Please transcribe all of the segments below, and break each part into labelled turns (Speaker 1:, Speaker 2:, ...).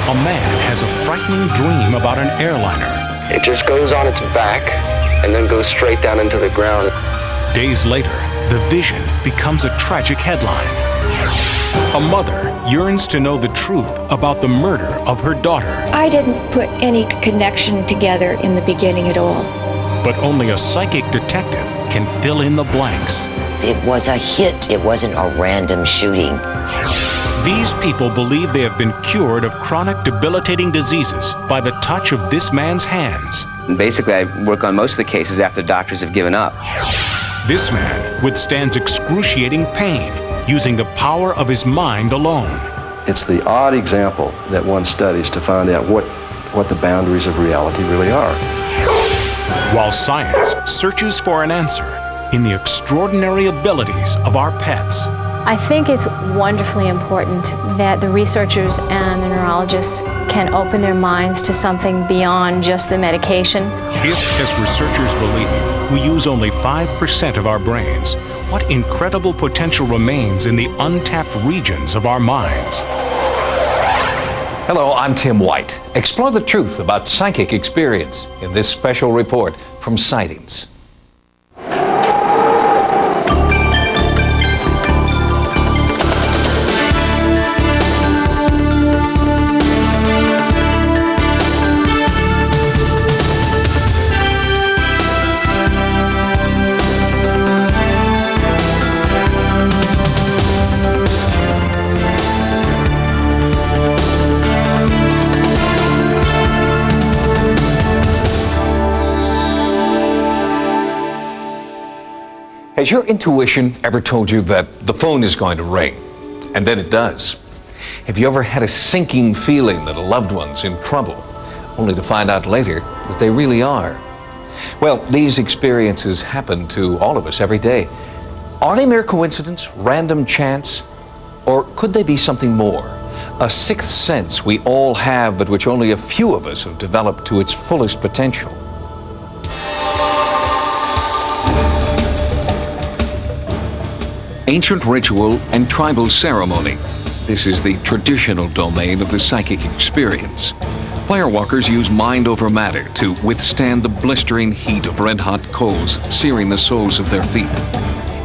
Speaker 1: a man has a frightening dream about an airliner.
Speaker 2: It just goes on its back and then goes straight down into the ground.
Speaker 1: Days later, the vision becomes a tragic headline. A mother yearns to know the truth about the murder of her daughter.
Speaker 3: I didn't put any connection together in the beginning at all.
Speaker 1: But only a psychic detective can fill in the blanks.
Speaker 4: It was a hit. It wasn't a random shooting.
Speaker 1: These people believe they have been cured of chronic debilitating diseases by the touch of this man's hands.
Speaker 5: Basically, I work on most of the cases after the doctors have given up.
Speaker 1: This man withstands excruciating pain using the power of his mind alone.
Speaker 6: It's the odd example that one studies to find out what the boundaries of reality really are.
Speaker 1: While science searches for an answer in the extraordinary abilities of our pets.
Speaker 7: I think it's wonderfully important that the researchers and the neurologists can open their minds to something beyond just the medication.
Speaker 1: If, as researchers believe, we use only 5% of our brains, what incredible potential remains in the untapped regions of our minds?
Speaker 8: Hello, I'm Tim White. Explore the truth about psychic experience in this special report from Sightings. Has your intuition ever told you that the phone is going to ring? And then it does. Have you ever had a sinking feeling that a loved one's in trouble, only to find out later that they really are? Well, these experiences happen to all of us every day. Are they mere coincidence, random chance? Or could they be something more? A sixth sense we all have, but which only a few of us have developed to its fullest potential. Ancient ritual and tribal ceremony. This is the traditional domain of the psychic experience. Firewalkers use mind over matter to withstand the blistering heat of red-hot coals, searing the soles of their feet.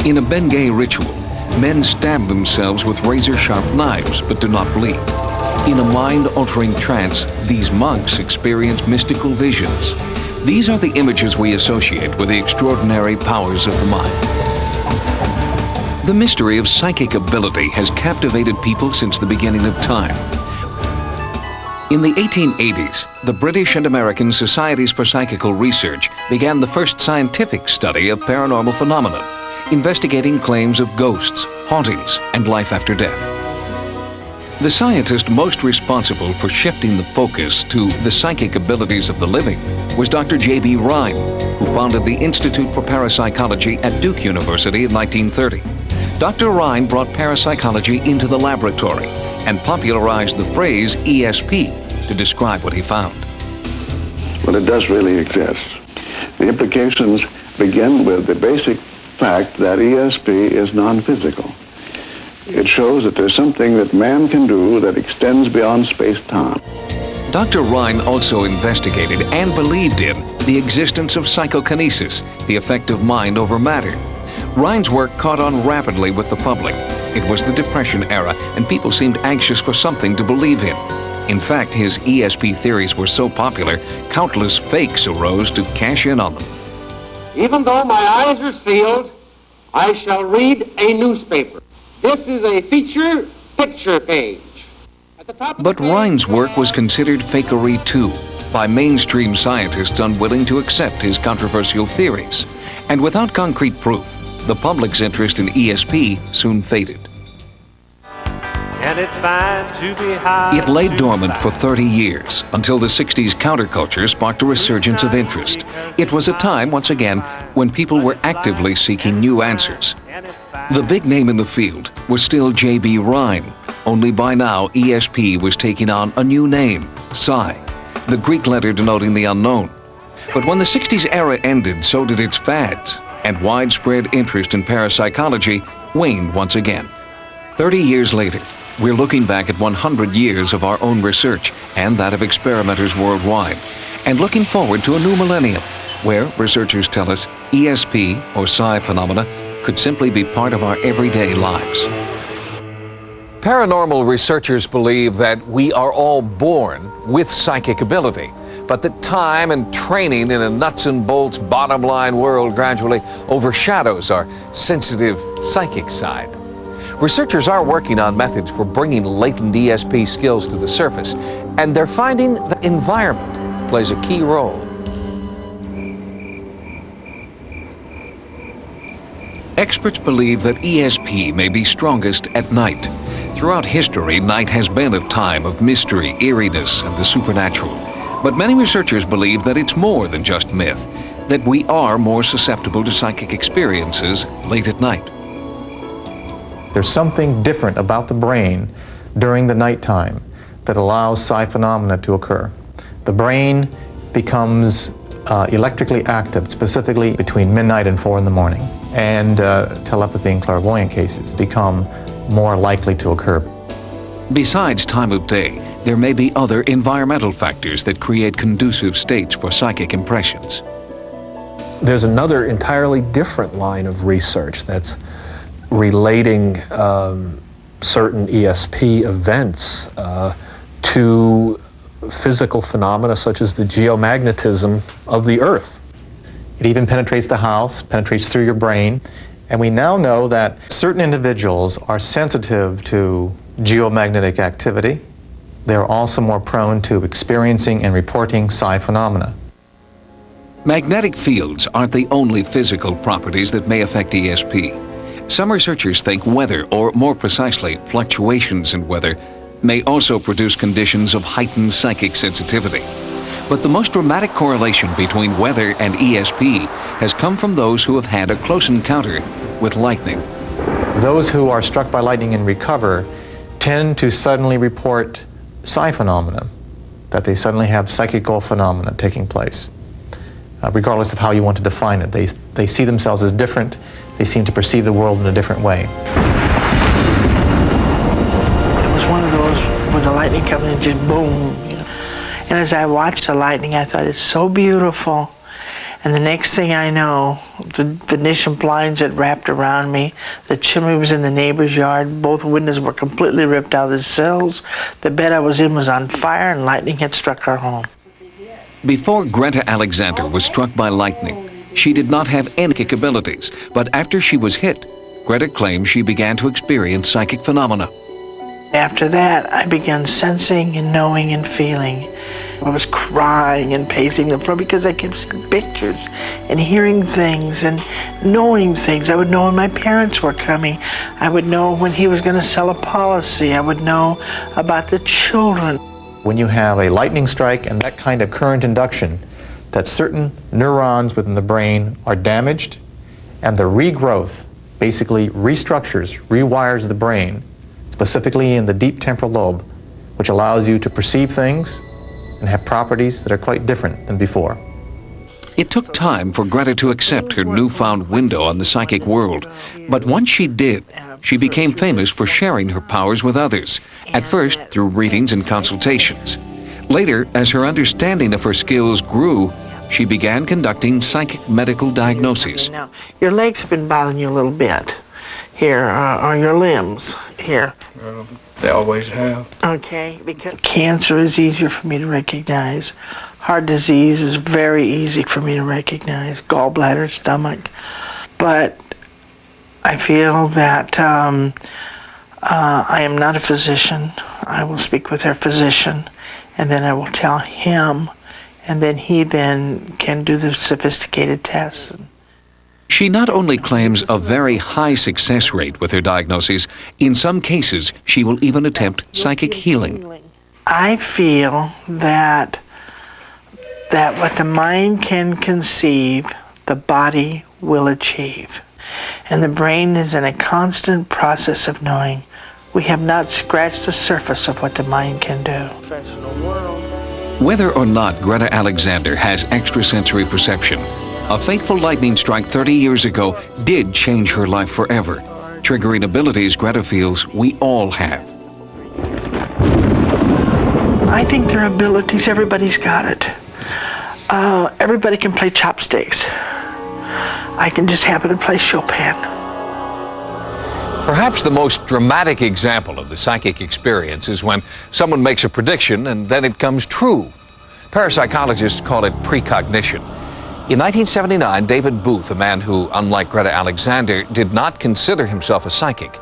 Speaker 8: In a Bengay ritual, men stab themselves with razor-sharp knives but do not bleed. In a mind-altering trance, these monks experience mystical visions. These are the images we associate with the extraordinary powers of the mind. The mystery of psychic ability has captivated people since the beginning of time. In the 1880s, the British and American Societies for Psychical Research began the first scientific study of paranormal phenomena, investigating claims of ghosts, hauntings, and life after death. The scientist most responsible for shifting the focus to the psychic abilities of the living was Dr. J.B. Rhine, who founded the Institute for Parapsychology at Duke University in 1930. Dr. Rhine brought parapsychology into the laboratory and popularized the phrase E.S.P. to describe what he found.
Speaker 9: Well, it does really exist. The implications begin with the basic fact that E.S.P. is non-physical. It shows that there's something that man can do that extends beyond space-time.
Speaker 8: Dr. Rhine also investigated and believed in the existence of psychokinesis, the effect of mind over matter. Rhine's work caught on rapidly with the public. It was the Depression era, and people seemed anxious for something to believe in. In fact, his ESP theories were so popular, countless fakes arose to cash in on them.
Speaker 10: Even though my eyes are sealed, I shall read a newspaper. This is a feature picture page. At the top of
Speaker 8: But Rhine's work was considered fakery too, by mainstream scientists unwilling to accept his controversial theories. And without concrete proof, the public's interest in ESP soon faded.
Speaker 11: And it's fine to be high.
Speaker 8: It lay dormant for 30 years until the 60s counterculture sparked a resurgence of interest. It was a time, once again, when people were actively seeking new answers. The big name in the field was still J.B. Rhine, only by now ESP was taking on a new name, Psi, the Greek letter denoting the unknown. But when the 60s era ended, so did its fads, and widespread interest in parapsychology waned once again. 30 years later, We're looking back at 100 years of our own research and that of experimenters worldwide, and looking forward to a new millennium, where researchers tell us ESP, or psi phenomena, could simply be part of our everyday lives.
Speaker 12: Paranormal researchers believe that we are all born with psychic ability, but that time and training in a nuts and bolts bottom line world gradually overshadows our sensitive psychic side. Researchers are working on methods for bringing latent ESP skills to the surface, and they're finding that environment plays a key role.
Speaker 8: Experts believe that ESP may be strongest at night. Throughout history, night has been a time of mystery, eeriness, and the supernatural. But many researchers believe that it's more than just myth, that we are more susceptible to psychic experiences late at night.
Speaker 13: There's something different about the brain during the nighttime that allows psi phenomena to occur. The brain becomes electrically active, specifically between midnight and 4 in the morning, and telepathy and clairvoyant cases become more likely to occur.
Speaker 8: Besides time of day, there may be other environmental factors that create conducive states for psychic impressions.
Speaker 14: There's another entirely different line of research that's relating certain ESP events to physical phenomena such as the geomagnetism of the Earth.
Speaker 13: It even penetrates the house, penetrates through your brain, and we now know that certain individuals are sensitive to geomagnetic activity. They're also more prone to experiencing and reporting psi phenomena.
Speaker 8: Magnetic fields aren't the only physical properties that may affect ESP. Some researchers think weather, or more precisely, fluctuations in weather, may also produce conditions of heightened psychic sensitivity. But the most dramatic correlation between weather and ESP has come from those who have had a close encounter with lightning.
Speaker 13: Those who are struck by lightning and recover tend to suddenly report psi phenomena, that they suddenly have psychical phenomena taking place. Regardless of how you want to define it, they see themselves as different. They seem to perceive the world in a different way.
Speaker 15: It was one of those where the lightning comes and just boom, you know. And as I watched the lightning, I thought, it's so beautiful. And the next thing I know, the Venetian blinds had wrapped around me. The chimney was in the neighbor's yard. Both windows were completely ripped out of the sills. The bed I was in was on fire, and lightning had struck our home.
Speaker 8: Before Greta Alexander was struck by lightning, she did not have any psychic abilities, but after she was hit, Greta claims she began to experience psychic phenomena.
Speaker 15: After that, I began sensing and knowing and feeling. I was crying and pacing the floor because I kept seeing pictures and hearing things and knowing things. I would know when my parents were coming. I would know when he was going to sell a policy. I would know about the children.
Speaker 13: When you have a lightning strike and that kind of current induction, that certain neurons within the brain are damaged, and the regrowth basically restructures, rewires the brain, specifically in the deep temporal lobe, which allows you to perceive things and have properties that are quite different than before.
Speaker 8: It took time for Greta to accept her newfound window on the psychic world, but once she did, she became famous for sharing her powers with others, at first through readings and consultations. Later, as her understanding of her skills grew, she began conducting psychic medical diagnoses.
Speaker 15: Now, your legs have been bothering you a little bit. Here, or your limbs, here.
Speaker 6: They always have.
Speaker 15: Okay, because cancer is easier for me to recognize. Heart disease is very easy for me to recognize. Gallbladder, stomach. But I feel that I am not a physician. I will speak with their physician, and then I will tell him, and then he then can do the sophisticated tests.
Speaker 8: She not only claims a very high success rate with her diagnoses, in some cases she will even attempt psychic healing.
Speaker 15: I feel that what the mind can conceive, the body will achieve. And the brain is in a constant process of knowing. We have not scratched the surface of what the mind can do.
Speaker 8: Whether or not Greta Alexander has extrasensory perception, a fateful lightning strike 30 years ago did change her life forever, triggering abilities Greta feels we all have.
Speaker 15: I think they're abilities. Everybody's got it. Everybody can play chopsticks. I can just happen to play Chopin.
Speaker 12: Perhaps the most dramatic example of the psychic experience is when someone makes a prediction and then it comes true. Parapsychologists call it precognition. In 1979, David Booth, a man who, unlike Greta Alexander, did not consider himself a psychic,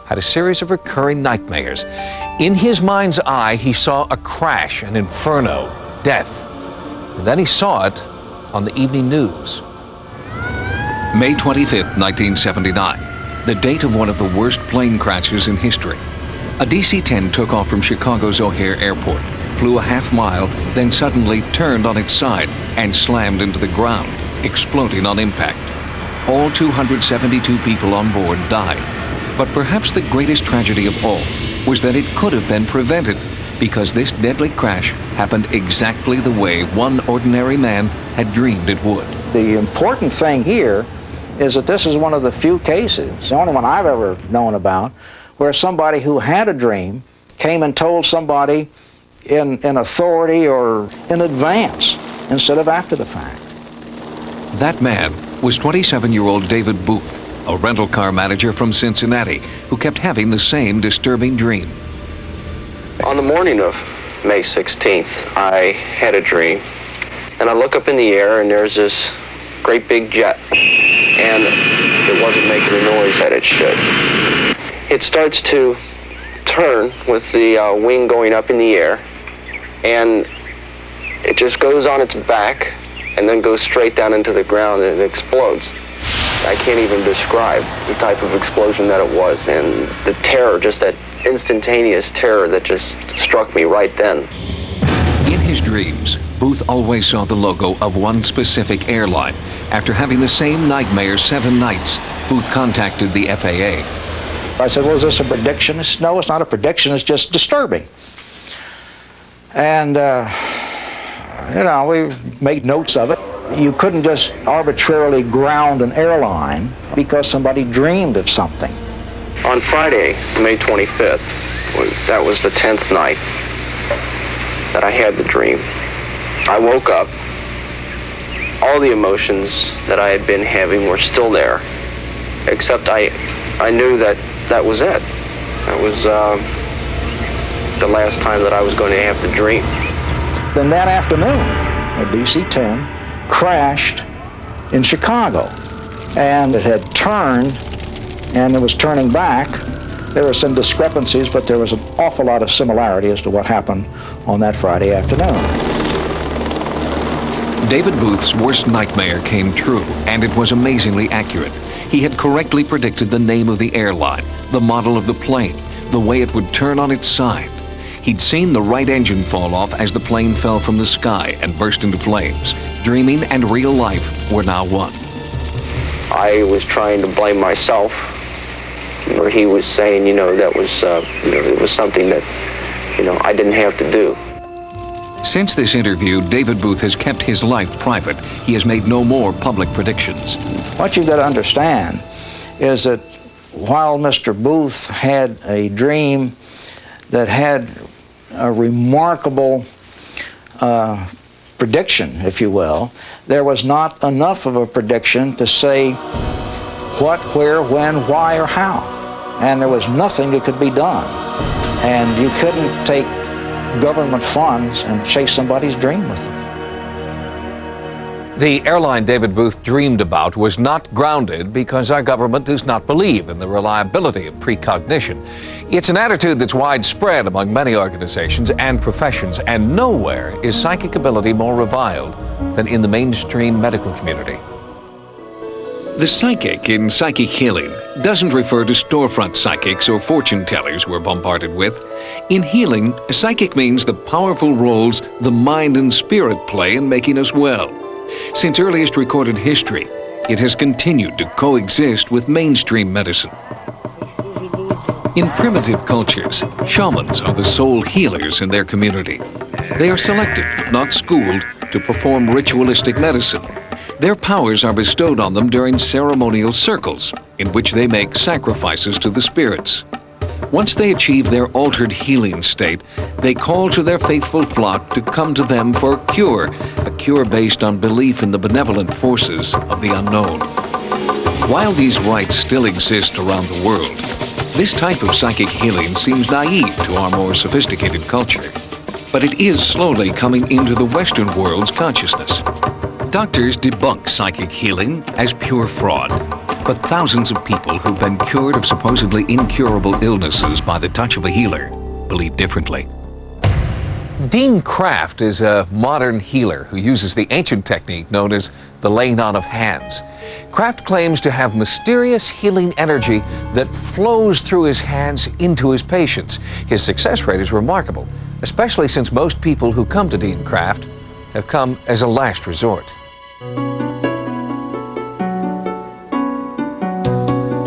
Speaker 12: had a series of recurring nightmares. In his mind's eye, he saw a crash, an inferno, death. And then he saw it on the evening news.
Speaker 8: May 25th, 1979, the date of one of the worst plane crashes in history. A DC-10 took off from Chicago's O'Hare Airport, flew a half mile, then suddenly turned on its side and slammed into the ground, exploding on impact. All 272 people on board died. But perhaps the greatest tragedy of all was that it could have been prevented, because this deadly crash happened exactly the way one ordinary man had dreamed it would.
Speaker 16: The important thing here is that this is one of the few cases, the only one I've ever known about, where somebody who had a dream came and told somebody in authority or in advance instead of after the fact.
Speaker 8: That man was 27-year-old David Booth, a rental car manager from Cincinnati, who kept having the same disturbing dream.
Speaker 2: On the morning of May 16th, I had a dream, and I look up in the air, and there's this great big jet, and it wasn't making the noise that it should. It starts to turn with the wing going up in the air, and it just goes on its back and then goes straight down into the ground, and it explodes. I can't even describe the type of explosion that it was, and the terror, just that instantaneous terror that just struck me right then.
Speaker 8: In his dreams, Booth always saw the logo of one specific airline. After having the same nightmare 7 nights, Booth contacted the FAA.
Speaker 16: I said, well, is this a prediction? No, it's not a prediction, it's just disturbing. And, we made notes of it. You couldn't just arbitrarily ground an airline because somebody dreamed of something.
Speaker 2: On Friday, May 25th, that was the 10th night that I had the dream. I woke up. All the emotions that I had been having were still there, except I knew that was it. That was the last time that I was going to have the dream.
Speaker 16: Then that afternoon, a DC-10 crashed in Chicago, and it had turned, and it was turning back. There were some discrepancies, but there was an awful lot of similarity as to what happened on that Friday afternoon.
Speaker 8: David Booth's worst nightmare came true, and it was amazingly accurate. He had correctly predicted the name of the airline, the model of the plane, the way it would turn on its side. He'd seen the right engine fall off as the plane fell from the sky and burst into flames. Dreaming and real life were now one.
Speaker 2: I was trying to blame myself, where he was saying, that was, it was something that, I didn't have to do.
Speaker 8: Since this interview, David Booth has kept his life private. He has made no more public predictions.
Speaker 16: What you've got to understand is that while Mr. Booth had a dream that had a remarkable prediction, if you will, there was not enough of a prediction to say what, where, when, why, or how. And there was nothing that could be done. And you couldn't take government funds and chase somebody's dream with them.
Speaker 12: The airline David Booth dreamed about was not grounded because our government does not believe in the reliability of precognition. It's an attitude that's widespread among many organizations and professions, and nowhere is psychic ability more reviled than in the mainstream medical community.
Speaker 8: The psychic in psychic healing doesn't refer to storefront psychics or fortune tellers we're bombarded with. In healing, psychic means the powerful roles the mind and spirit play in making us well. Since earliest recorded history, it has continued to coexist with mainstream medicine. In primitive cultures, shamans are the sole healers in their community. They are selected, not schooled, to perform ritualistic medicine. Their powers are bestowed on them during ceremonial circles, in which they make sacrifices to the spirits. Once they achieve their altered healing state, they call to their faithful flock to come to them for a cure based on belief in the benevolent forces of the unknown. While these rites still exist around the world, this type of psychic healing seems naive to our more sophisticated culture. But it is slowly coming into the Western world's consciousness. Doctors debunk psychic healing as pure fraud, but thousands of people who've been cured of supposedly incurable illnesses by the touch of a healer believe differently.
Speaker 12: Dean Kraft is a modern healer who uses the ancient technique known as the laying on of hands. Kraft claims to have mysterious healing energy that flows through his hands into his patients. His success rate is remarkable, especially since most people who come to Dean Kraft have come as a last resort.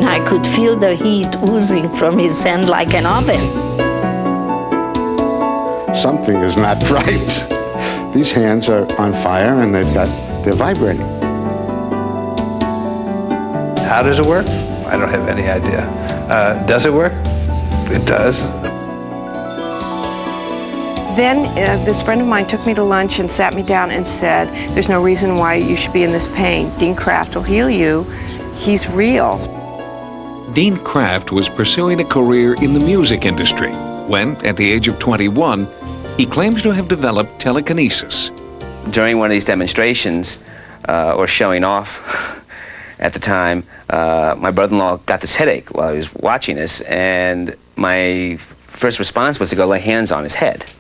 Speaker 17: I could feel the heat oozing from his hand like an oven.
Speaker 9: Something is not right. These hands are on fire and they're vibrating.
Speaker 18: How does it work? I don't have any idea. Does it work? It does.
Speaker 19: Then this friend of mine took me to lunch and sat me down and said, there's no reason why you should be in this pain. Dean Kraft will heal you. He's real.
Speaker 8: Dean Kraft was pursuing a career in the music industry when, at the age of 21, he claims to have developed telekinesis.
Speaker 5: During one of these demonstrations, or showing off at the time, my brother-in-law got this headache while he was watching this, and my first response was to go lay hands on his head.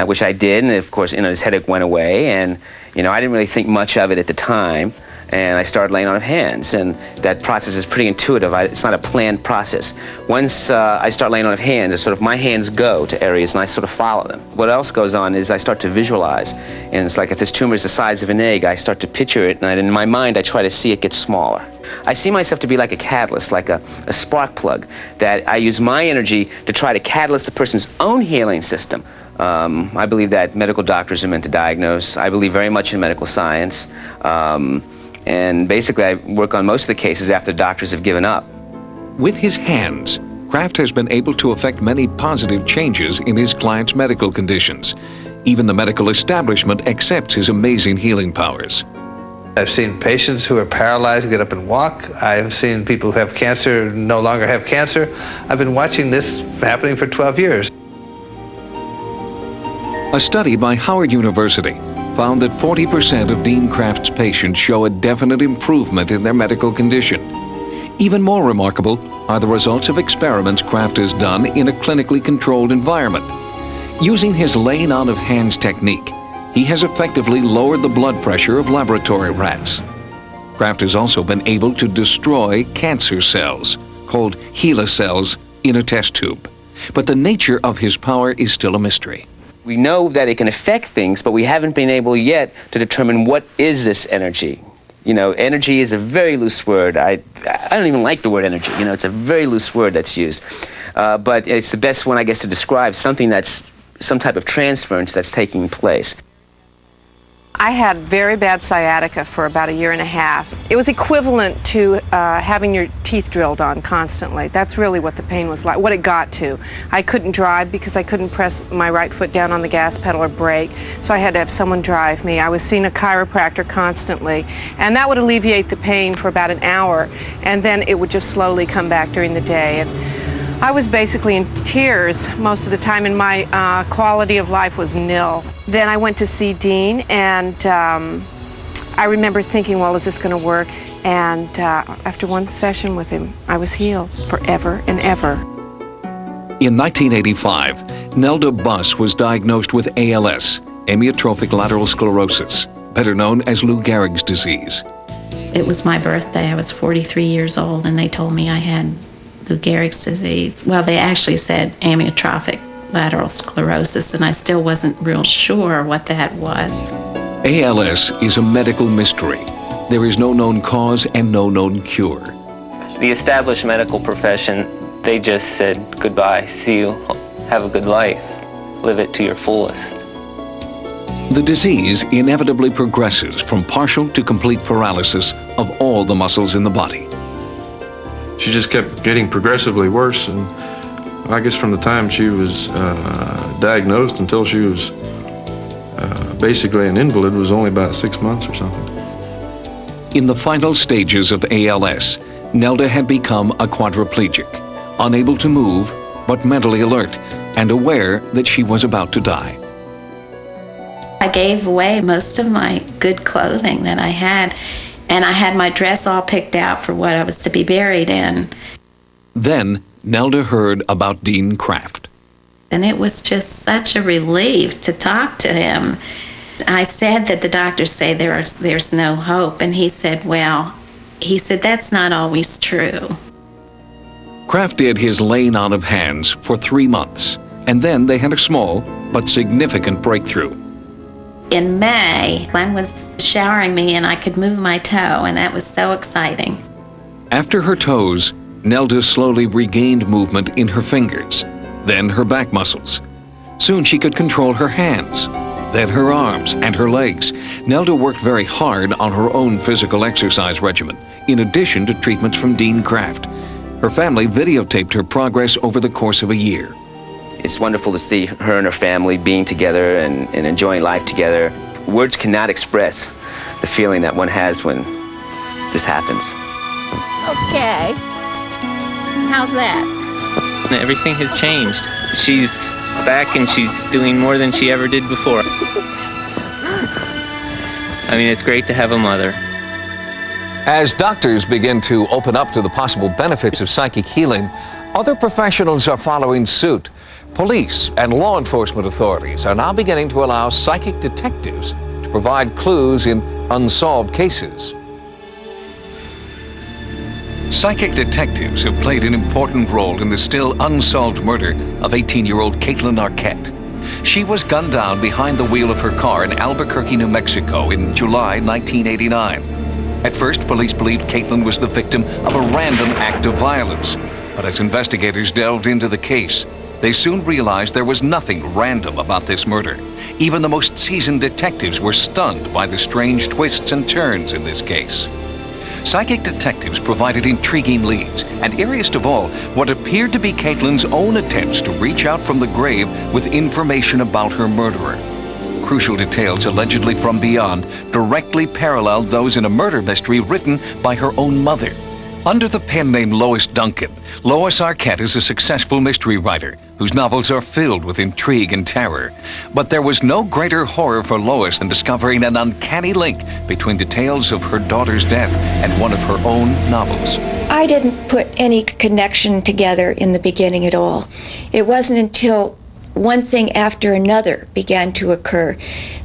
Speaker 5: Which I did, and of course, his headache went away, and I didn't really think much of it at the time, and I started laying on of hands, and that process is pretty intuitive. It's not a planned process. Once I start laying on of hands, it's sort of my hands go to areas, and I sort of follow them. What else goes on is I start to visualize, and it's like if this tumor is the size of an egg, I start to picture it, and in my mind, I try to see it get smaller. I see myself to be like a catalyst, like a spark plug, that I use my energy to try to catalyst the person's own healing system. I believe that medical doctors are meant to diagnose. I believe very much in medical science. And basically, I work on most of the cases after doctors have given up.
Speaker 8: With his hands, Kraft has been able to effect many positive changes in his clients' medical conditions. Even the medical establishment accepts his amazing healing powers.
Speaker 18: I've seen patients who are paralyzed get up and walk. I've seen people who have cancer no longer have cancer. I've been watching this happening for 12 years.
Speaker 8: A study by Howard University found that 40% of Dean Kraft's patients show a definite improvement in their medical condition. Even more remarkable are the results of experiments Kraft has done in a clinically controlled environment. Using his laying on of hands technique, he has effectively lowered the blood pressure of laboratory rats. Kraft has also been able to destroy cancer cells, called HeLa cells, in a test tube. But the nature of his power is still a mystery.
Speaker 5: We know that it can affect things, but we haven't been able yet to determine what is this energy. Energy is a very loose word. I don't even like the word energy. It's a very loose word that's used. But it's the best one, I guess, to describe something that's some type of transference that's taking place.
Speaker 19: I had very bad sciatica for about a year and a half. It was equivalent to having your teeth drilled on constantly. That's really what the pain was like, what it got to. I couldn't drive because I couldn't press my right foot down on the gas pedal or brake, so I had to have someone drive me. I was seeing a chiropractor constantly, and that would alleviate the pain for about an hour, and then it would just slowly come back during the day. And I was basically in tears most of the time, and my quality of life was nil. Then I went to see Dean, and I remember thinking, well, is this going to work? And after one session with him, I was healed forever and ever.
Speaker 8: In 1985, Nelda Buss was diagnosed with ALS, amyotrophic lateral sclerosis, better known as Lou Gehrig's disease.
Speaker 20: It was my birthday. I was 43 years old, and they told me I had Lou Gehrig's disease. Well, they actually said amyotrophic lateral sclerosis, and I still wasn't real sure what that was.
Speaker 8: ALS is a medical mystery. There is no known cause and no known cure.
Speaker 5: The established medical profession, they just said, goodbye, see you, have a good life, live it to your fullest.
Speaker 8: The disease inevitably progresses from partial to complete paralysis of all the muscles in the body.
Speaker 21: She just kept getting progressively worse, and
Speaker 6: I guess from the time she was diagnosed until she was basically an invalid was only about 6 months or something.
Speaker 8: In the final stages of ALS, Nelda had become a quadriplegic, unable to move, but mentally alert and aware that she was about to die.
Speaker 20: I gave away most of my good clothing that I had, and I had my dress all picked out for what I was to be buried in.
Speaker 8: Then Nelda heard about Dean Kraft.
Speaker 20: And it was just such a relief to talk to him. I said that the doctors say there's no hope, and he said, well, that's not always true.
Speaker 8: Kraft did his laying on of hands for 3 months, and then they had a small but significant breakthrough.
Speaker 20: In May, Glenn was showering me and I could move my toe, and that was so exciting.
Speaker 8: After her toes, Nelda slowly regained movement in her fingers, then her back muscles. Soon she could control her hands, then her arms and her legs. Nelda worked very hard on her own physical exercise regimen, in addition to treatments from Dean Kraft. Her family videotaped her progress over the course of a year.
Speaker 5: It's wonderful to see her and her family being together and enjoying life together. Words cannot express the feeling that one has when this happens.
Speaker 7: Okay. How's that?
Speaker 21: Everything has changed. She's back and she's doing more than she ever did before. I mean, it's great to have a mother.
Speaker 12: As doctors begin to open up to the possible benefits of psychic healing, other professionals are following suit. Police and law enforcement authorities are now beginning to allow psychic detectives to provide clues in unsolved cases.
Speaker 8: Psychic detectives have played an important role in the still unsolved murder of 18-year-old Caitlin Arquette. She was gunned down behind the wheel of her car in Albuquerque, New Mexico in July 1989. At first, police believed Caitlin was the victim of a random act of violence. But as investigators delved into the case, they soon realized there was nothing random about this murder. Even the most seasoned detectives were stunned by the strange twists and turns in this case. Psychic detectives provided intriguing leads, and eeriest of all, what appeared to be Caitlin's own attempts to reach out from the grave with information about her murderer. Crucial details allegedly from beyond directly paralleled those in a murder mystery written by her own mother. Under the pen name Lois Duncan, Lois Arquette is a successful mystery writer whose novels are filled with intrigue and terror. But there was no greater horror for Lois than discovering an uncanny link between details of her daughter's death and one of her own novels.
Speaker 3: I didn't put any connection together in the beginning at all. It wasn't until one thing after another began to occur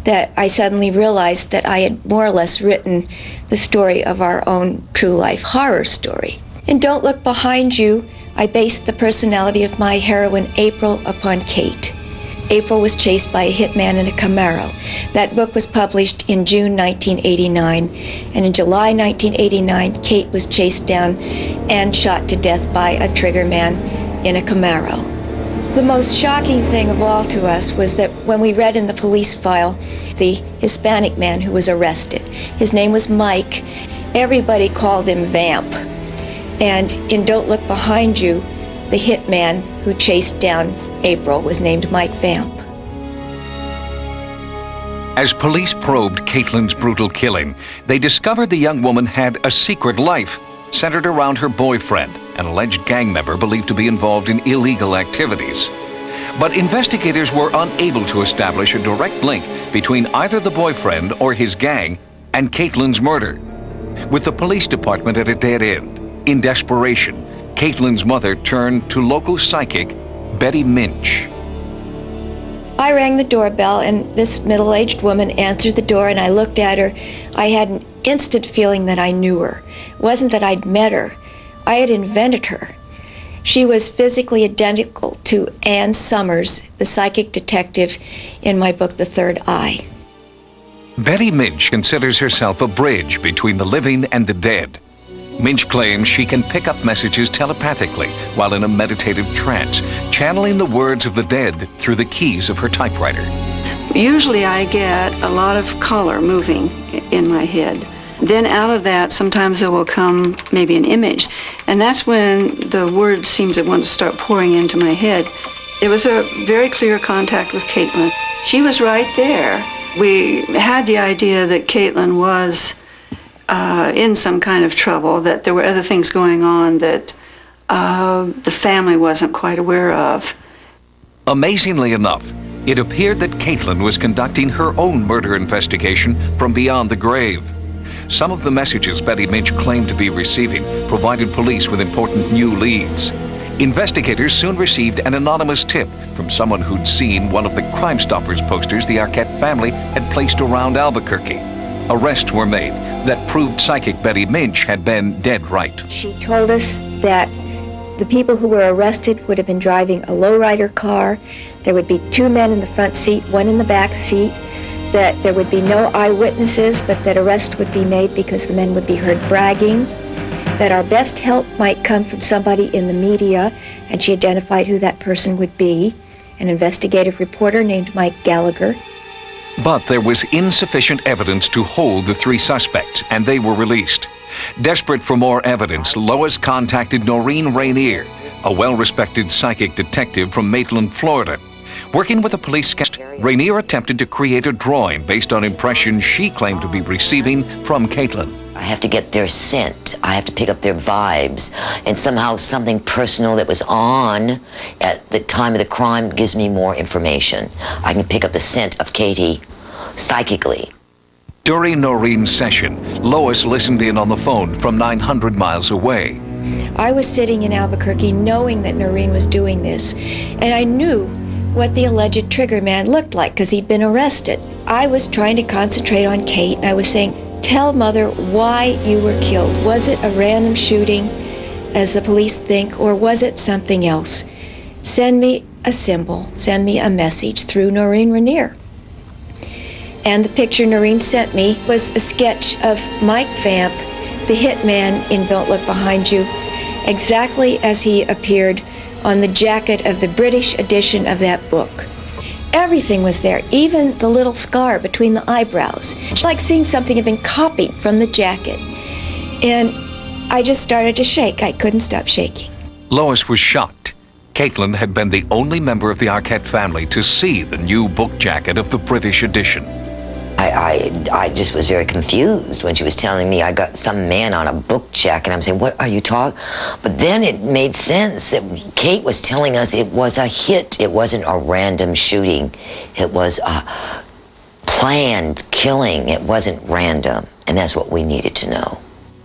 Speaker 3: that I suddenly realized that I had more or less written the story of our own true life horror story. In Don't Look Behind You, I based the personality of my heroine April upon Kate. April was chased by a hitman in a Camaro. That book was published in June 1989, and in July 1989, Kate was chased down and shot to death by a triggerman in a Camaro. The most shocking thing of all to us was that when we read in the police file the Hispanic man who was arrested, his name was Mike. Everybody called him Vamp. And in Don't Look Behind You, the hitman who chased down April was named Mike Vamp.
Speaker 8: As police probed Caitlin's brutal killing, they discovered the young woman had a secret life centered around her boyfriend, an alleged gang member believed to be involved in illegal activities. But investigators were unable to establish a direct link between either the boyfriend or his gang and Caitlin's murder. With the police department at a dead end, in desperation, Caitlin's mother turned to local psychic Betty Minch.
Speaker 3: I rang the doorbell, and this middle-aged woman answered the door, and I looked at her. I had an instant feeling that I knew her. It wasn't that I'd met her. I had invented her. She was physically identical to Ann Summers, the psychic detective in my book, The Third Eye.
Speaker 8: Betty Minch considers herself a bridge between the living and the dead. Minch claims she can pick up messages telepathically while in a meditative trance, channeling the words of the dead through the keys of her typewriter.
Speaker 22: Usually I get a lot of color moving in my head.
Speaker 4: Then out of that, sometimes there will come maybe an image. And that's when the words seems to want to start pouring into my head. It was a very clear contact with Caitlin. She was right there. We had the idea that Caitlin was in some kind of trouble, that there were other things going on that the family wasn't quite aware of.
Speaker 8: Amazingly enough, it appeared that Caitlin was conducting her own murder investigation from beyond the grave. Some of the messages Betty Minch claimed to be receiving provided police with important new leads. Investigators soon received an anonymous tip from someone who'd seen one of the Crime Stoppers posters the Arquette family had placed around Albuquerque. Arrests were made that proved psychic Betty Minch had been dead right.
Speaker 3: She told us that the people who were arrested would have been driving a lowrider car. There would be 2 men in the front seat, 1 in the back seat, that there would be no eyewitnesses, but that arrest would be made because the men would be heard bragging, that our best help might come from somebody in the media, and she identified who that person would be, an investigative reporter named Mike Gallagher.
Speaker 8: But there was insufficient evidence to hold the 3 suspects, and they were released. Desperate for more evidence, Lois contacted Noreen Rainier, a well-respected psychic detective from Maitland, Florida. Working with a police scout, Rainier attempted to create a drawing based on impressions she claimed to be receiving from Caitlin.
Speaker 22: I have to get their scent. I have to pick up their vibes. And somehow something personal that was on at the time of the crime gives me more information. I can pick up the scent of Katie psychically.
Speaker 8: During Noreen's session, Lois listened in on the phone from 900 miles away.
Speaker 3: I was sitting in Albuquerque knowing that Noreen was doing this, and I knew what the alleged trigger man looked like because he'd been arrested. I was trying to concentrate on Kate, and I was saying, tell Mother why you were killed. Was it a random shooting, as the police think, or was it something else? Send me a symbol, send me a message through Noreen Rainier. And the picture Noreen sent me was a sketch of Mike Vamp, the hitman in Don't Look Behind You, exactly as he appeared on the jacket of the British edition of that book. Everything was there, even the little scar between the eyebrows. It's like seeing something had been copied from the jacket. And I just started to shake. I couldn't stop shaking.
Speaker 8: Lois was shocked. Caitlin had been the only member of the Arquette family to see the new book jacket of the British edition.
Speaker 22: I just was very confused when she was telling me I got some man on a book jacket. I'm saying, what are you talking? But then it made sense. Kate was telling us it was a hit. It wasn't a random shooting. It was a planned killing. It wasn't random. And that's what we needed to know.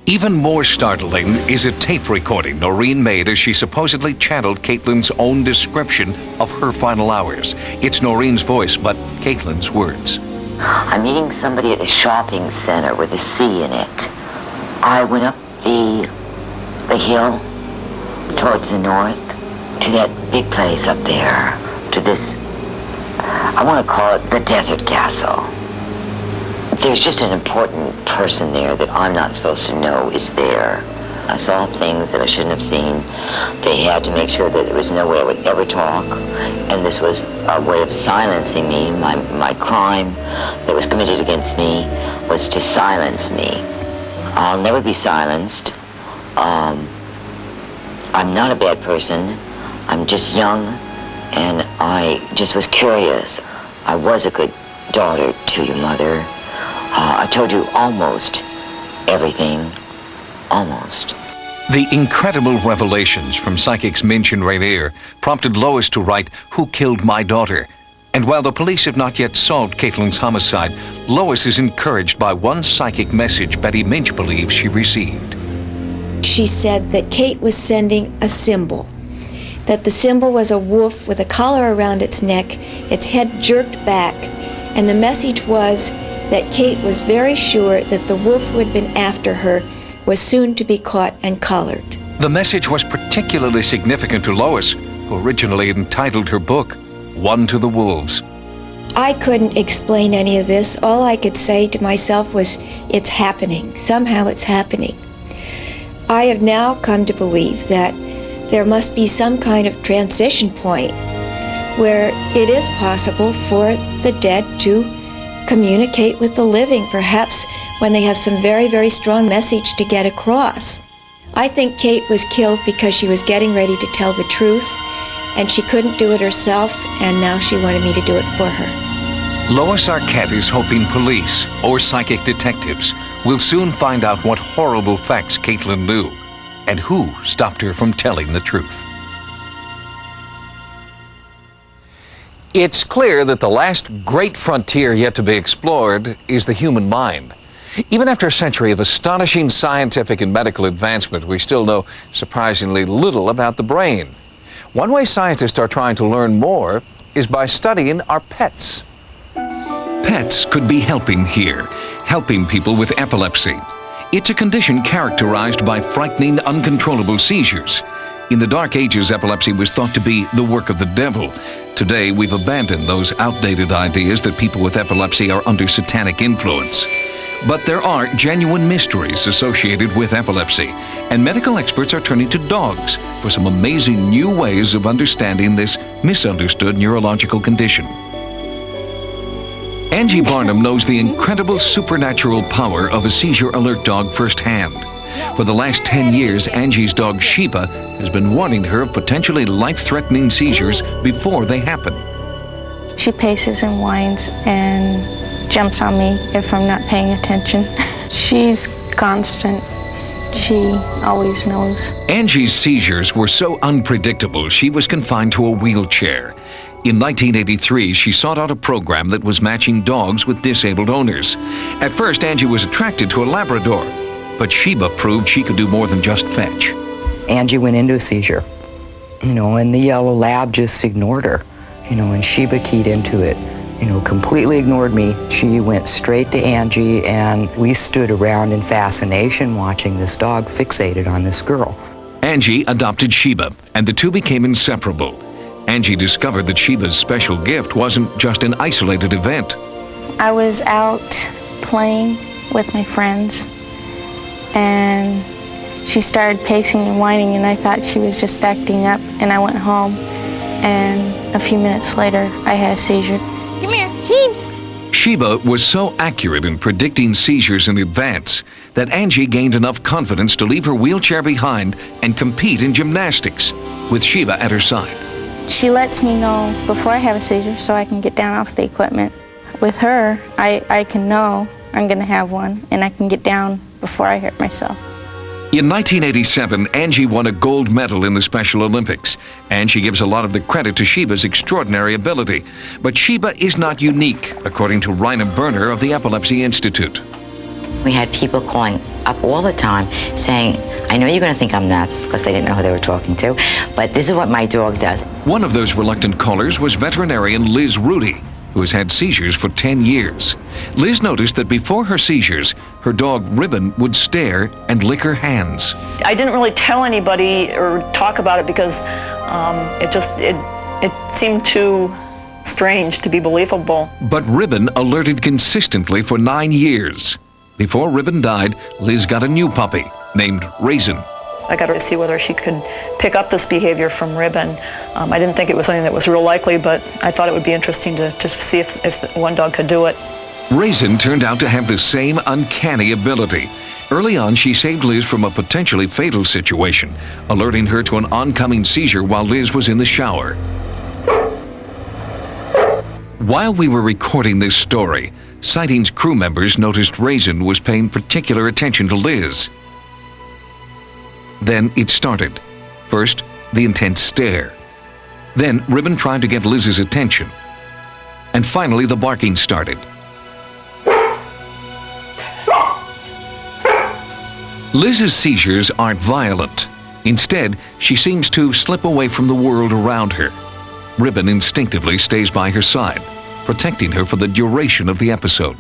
Speaker 8: Even more startling is a tape recording Noreen made as she supposedly channeled Caitlin's own description of her final hours. It's Noreen's voice, but Caitlin's words.
Speaker 22: I'm meeting somebody at a shopping center with a C in it. I went up the hill towards the north to that big place up there, to this, I want to call it the Desert Castle. There's just an important person there that I'm not supposed to know is there. I saw things that I shouldn't have seen. They had to make sure that there was no way I would ever talk. And this was a way of silencing me. My crime that was committed against me was to silence me. I'll never be silenced. I'm not a bad person. I'm just young, and I just was curious. I was a good daughter to your mother. I told you almost everything. Almost.
Speaker 8: The incredible revelations from psychics Minch and Rainier prompted Lois to write Who Killed My Daughter? And while the police have not yet solved Caitlin's homicide, Lois is encouraged by one psychic message Betty Minch believes she received.
Speaker 3: She said that Kate was sending a symbol, that the symbol was a wolf with a collar around its neck, its head jerked back, and the message was that Kate was very sure that the wolf who had been after her was soon to be caught and collared.
Speaker 8: The message was particularly significant to Lois, who originally entitled her book, One to the Wolves.
Speaker 3: I couldn't explain any of this. All I could say to myself was, it's happening. Somehow it's happening. I have now come to believe that there must be some kind of transition point where it is possible for the dead to communicate with the living. Perhaps when they have some very, very strong message to get across. I think Kate was killed because she was getting ready to tell the truth, and she couldn't do it herself, and now she wanted me to do it for her.
Speaker 8: Lois Arquette is hoping police or psychic detectives will soon find out what horrible facts Caitlin knew and who stopped her from telling the truth.
Speaker 12: It's clear that the last great frontier yet to be explored is the human mind. Even after a century of astonishing scientific and medical advancement, we still know surprisingly little about the brain. One way scientists are trying to learn more is by studying our pets.
Speaker 8: Pets could be helping here, helping people with epilepsy. It's a condition characterized by frightening, uncontrollable seizures. In the Dark Ages, epilepsy was thought to be the work of the devil. Today, we've abandoned those outdated ideas that people with epilepsy are under satanic influence. But there are genuine mysteries associated with epilepsy, and medical experts are turning to dogs for some amazing new ways of understanding this misunderstood neurological condition. Angie Barnum knows the incredible supernatural power of a seizure alert dog firsthand. For the last 10 years, Angie's dog Sheba has been warning her of potentially life-threatening seizures before they happen.
Speaker 1: She paces and whines and jumps on me if I'm not paying attention. She's constant. She always knows.
Speaker 8: Angie's seizures were so unpredictable, she was confined to a wheelchair. In 1983, she sought out a program that was matching dogs with disabled owners. At first, Angie was attracted to a Labrador, but Sheba proved she could do more than just fetch.
Speaker 10: Angie went into a seizure, and the yellow lab just ignored her, and Sheba keyed into it. Completely ignored me. She went straight to Angie, and we stood around in fascination watching this dog fixated on this girl.
Speaker 8: Angie adopted Sheba, and the two became inseparable. Angie discovered that Sheba's special gift wasn't just an isolated event.
Speaker 1: I was out playing with my friends, and she started pacing and whining, and I thought she was just acting up, and I went home, and a few minutes later, I had a seizure. Come here, sheeps!
Speaker 8: Sheba was so accurate in predicting seizures in advance that Angie gained enough confidence to leave her wheelchair behind and compete in gymnastics, with Sheba at her side.
Speaker 1: She lets me know before I have a seizure so I can get down off the equipment. With her, I can know I'm going to have one, and I can get down before I hurt myself.
Speaker 8: In 1987, Angie won a gold medal in the Special Olympics, and she gives a lot of the credit to Sheba's extraordinary ability. But Sheba is not unique, according to Rina Berner of the Epilepsy Institute.
Speaker 23: We had people calling up all the time saying, I know you're going to think I'm nuts, because they didn't know who they were talking to, but this is what my dog does.
Speaker 8: One of those reluctant callers was veterinarian Liz Rudy, who has had seizures for 10 years. Liz noticed that before her seizures, her dog Ribbon would stare and lick her hands.
Speaker 24: I didn't really tell anybody or talk about it because it seemed too strange to be believable.
Speaker 8: But Ribbon alerted consistently for 9 years. Before Ribbon died, Liz got a new puppy named Raisin.
Speaker 24: I got her to see whether she could pick up this behavior from Ribbon. I didn't think it was something that was real likely, but I thought it would be interesting to see if one dog could do it.
Speaker 8: Raisin turned out to have the same uncanny ability. Early on, she saved Liz from a potentially fatal situation, alerting her to an oncoming seizure while Liz was in the shower. While we were recording this story, Sightings crew members noticed Raisin was paying particular attention to Liz. Then it started. First, the intense stare. Then Ribbon tried to get Liz's attention. And finally, the barking started. Liz's seizures aren't violent. Instead, she seems to slip away from the world around her. Ribbon instinctively stays by her side, protecting her for the duration of the episode.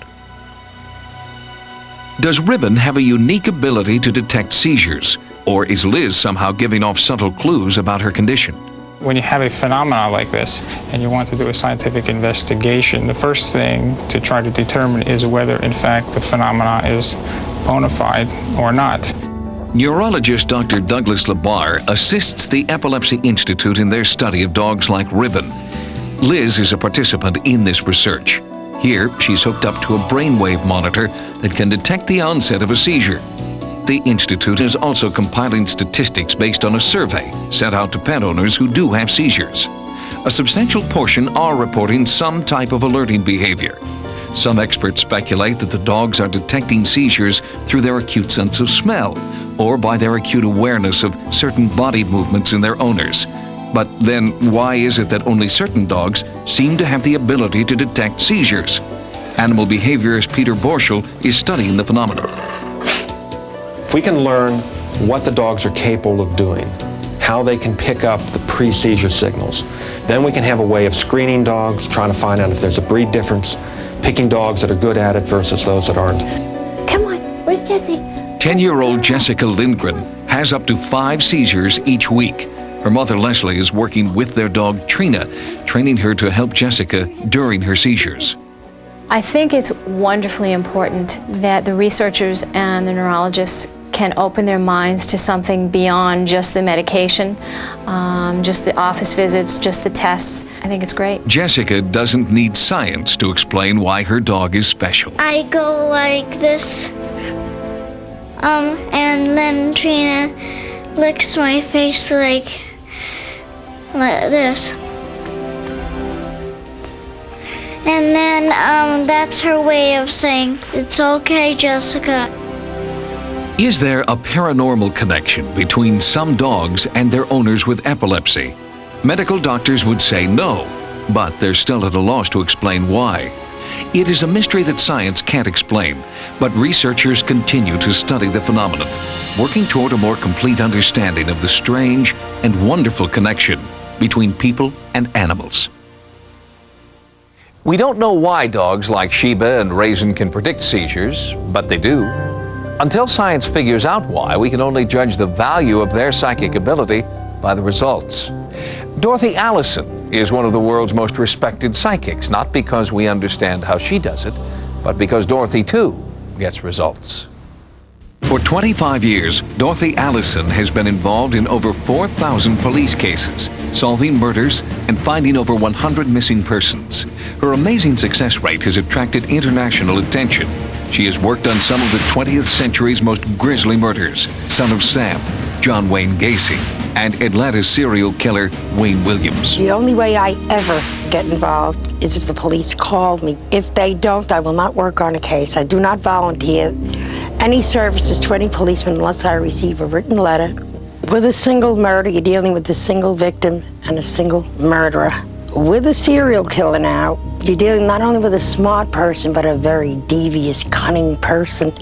Speaker 8: Does Ribbon have a unique ability to detect seizures, or is Liz somehow giving off subtle clues about her condition?
Speaker 25: When you have a phenomenon like this and you want to do a scientific investigation, the first thing to try to determine is whether in fact the phenomena is bona fide or not.
Speaker 8: Neurologist Dr. Douglas Labar assists the Epilepsy Institute in their study of dogs like Ribbon. Liz is a participant in this research. Here, she's hooked up to a brainwave monitor that can detect the onset of a seizure. The Institute is also compiling statistics based on a survey sent out to pet owners who do have seizures. A substantial portion are reporting some type of alerting behavior. Some experts speculate that the dogs are detecting seizures through their acute sense of smell or by their acute awareness of certain body movements in their owners. But then why is it that only certain dogs seem to have the ability to detect seizures? Animal behaviorist Peter Borschel is studying the phenomenon.
Speaker 2: If we can learn what the dogs are capable of doing, how they can pick up the pre-seizure signals, then we can have a way of screening dogs, trying to find out if there's a breed difference, picking dogs that are good at it versus those that aren't.
Speaker 11: Come on, where's Jessie?
Speaker 8: 10-year-old Jessica Lindgren has up to 5 seizures each week. Her mother Leslie is working with their dog Trina, training her to help Jessica during her seizures.
Speaker 7: I think it's wonderfully important that the researchers and the neurologists can open their minds to something beyond just the medication, just the office visits, just the tests. I think it's great.
Speaker 8: Jessica doesn't need science to explain why her dog is special.
Speaker 11: I go like this, and then Trina licks my face like this. And then that's her way of saying, "It's okay, Jessica."
Speaker 8: Is there a paranormal connection between some dogs and their owners with epilepsy? Medical doctors would say no, but they're still at a loss to explain why. It is a mystery that science can't explain, but researchers continue to study the phenomenon, working toward a more complete understanding of the strange and wonderful connection between people and animals.
Speaker 12: We don't know why dogs like Sheba and Raisin can predict seizures, but they do. Until science figures out why, we can only judge the value of their psychic ability by the results. Dorothy Allison is one of the world's most respected psychics, not because we understand how she does it, but because Dorothy, too, gets results.
Speaker 8: For 25 years, Dorothy Allison has been involved in over 4,000 police cases, solving murders and finding over 100 missing persons. Her amazing success rate has attracted international attention. She has worked on some of the 20th century's most grisly murders: Son of Sam, John Wayne Gacy, and Atlanta's serial killer Wayne Williams.
Speaker 13: The only way I ever get involved is if the police call me. If they don't, I will not work on a case. I do not volunteer any services to any policeman unless I receive a written letter. With a single murder, you're dealing with a single victim and a single murderer. With a serial killer now, you're dealing not only with a smart person, but a very devious, cunning person.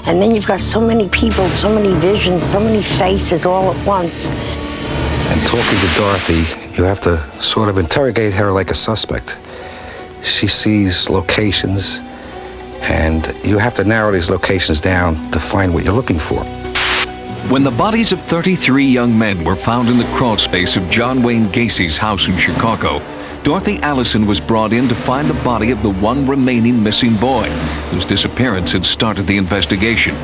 Speaker 13: And then you've got so many people, so many visions, so many faces all at once.
Speaker 14: And talking to Dorothy, you have to sort of interrogate her like a suspect. She sees locations, and you have to narrow these locations down to find what you're looking for.
Speaker 8: When the bodies of 33 young men were found in the crawl space of John Wayne Gacy's house in Chicago, Dorothy Allison was brought in to find the body of the one remaining missing boy, whose disappearance had started the investigation.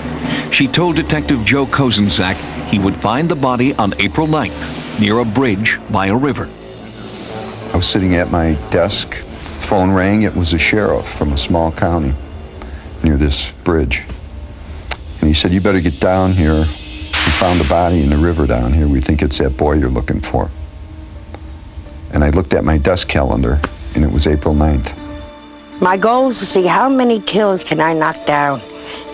Speaker 8: She told Detective Joe Kozenzak he would find the body on April 9th, near a bridge by a river.
Speaker 15: I was sitting at my desk, phone rang, it was a sheriff from a small county near this bridge. And he said, "You better get down here. We found a body in the river down here. We think it's that boy you're looking for." And I looked at my desk calendar, and it was April 9th.
Speaker 13: My goal is to see how many kills can I knock down.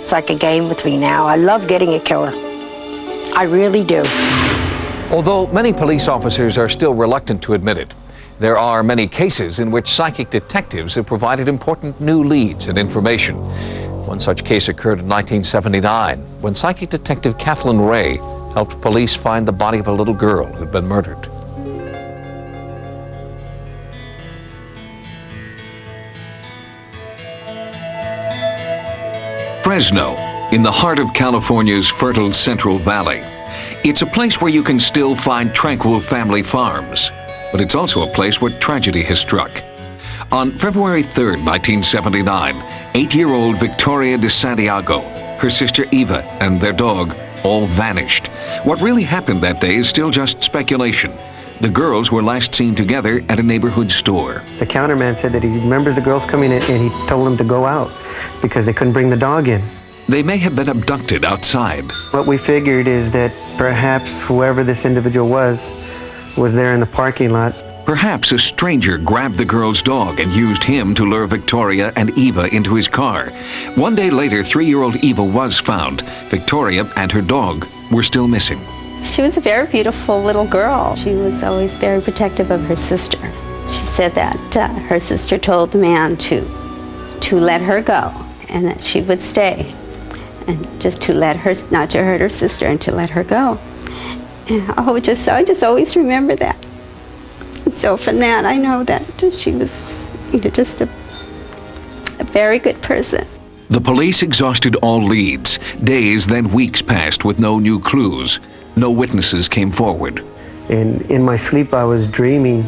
Speaker 13: It's like a game with me now. I love getting a killer. I really do.
Speaker 12: Although many police officers are still reluctant to admit it, there are many cases in which psychic detectives have provided important new leads and information. One such case occurred in 1979 when psychic detective Kathleen Ray helped police find the body of a little girl who'd been murdered.
Speaker 8: Fresno, in the heart of California's fertile Central Valley. It's a place where you can still find tranquil family farms, but it's also a place where tragedy has struck. On February 3rd, 1979, 8-year-old Victoria de Santiago, her sister Eva, and their dog all vanished. What really happened that day is still just speculation. The girls were last seen together at a neighborhood store.
Speaker 9: The counterman said that he remembers the girls coming in and he told them to go out because they couldn't bring the dog in.
Speaker 8: They may have been abducted outside.
Speaker 9: What we figured is that perhaps whoever this individual was there in the parking lot.
Speaker 8: Perhaps a stranger grabbed the girl's dog and used him to lure Victoria and Eva into his car. One day later, 3-year-old Eva was found. Victoria and her dog were still missing.
Speaker 16: She was a very beautiful little girl. She was always very protective of her sister. She said that her sister told the man to let her go and that she would stay, and just to let her, not to hurt her sister, and to let her go. And I just always remember that. And so from that, I know that she was just a very good person.
Speaker 8: The police exhausted all leads. Days, then weeks passed with no new clues. No witnesses came forward.
Speaker 9: And in my sleep, I was dreaming